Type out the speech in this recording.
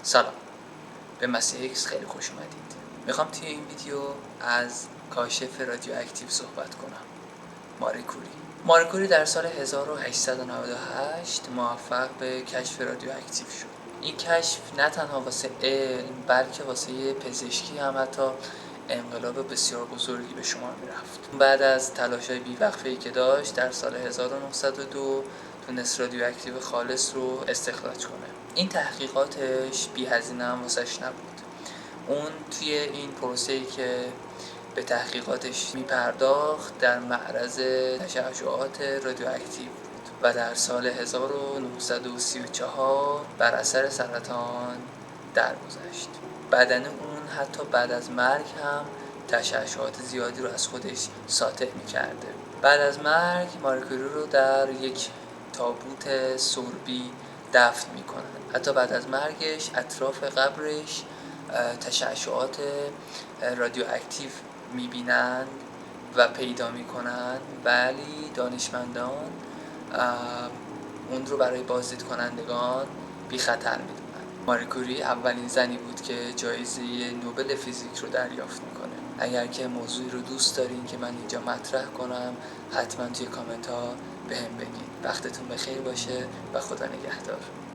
سلام، به مسیح ایکس خیلی خوش اومدید. میخوام توی این ویدیو از کاشف رادیواکتیو صحبت کنم. ماری کوری در سال 1898 موفق به کشف رادیواکتیو شد. این کشف نه تنها واسه علم بلکه واسه پزشکی هم حتی انقلاب بسیار بزرگی به شمار میرفت. بعد از تلاش‌های بی‌وقفه‌ای که داشت در سال 1902 تونست رادیواکتیو خالص رو استخراج کنه. این تحقیقاتش بی‌هزینه هم واسش نبود. اون توی این پروسه‌ای که به تحقیقاتش میپرداخت در معرض تشعشعات رادیواکتیو بود و در سال 1934 بر اثر سرطان درگذشت. بدن اون حتی بعد از مرگ هم تشعشعات زیادی رو از خودش ساطع میکرده. بعد از مرگ ماری کوری رو در یک تابوت سربی دفن میکنن. حتی بعد از مرگش اطراف قبرش تشعشعات رادیواکتیو میبینن و پیدا میکنن، ولی دانشمندان اون رو برای بازدید کنندگان بی خطر میدونن. ماری کوری اولین زنی بود که جایزه نوبل فیزیک رو دریافت میکنه. اگر که موضوعی رو دوست دارین که من اینجا مطرح کنم حتما توی کامنت ها بهم بگید. وقتتون بخیر باشه و خدا نگهدار.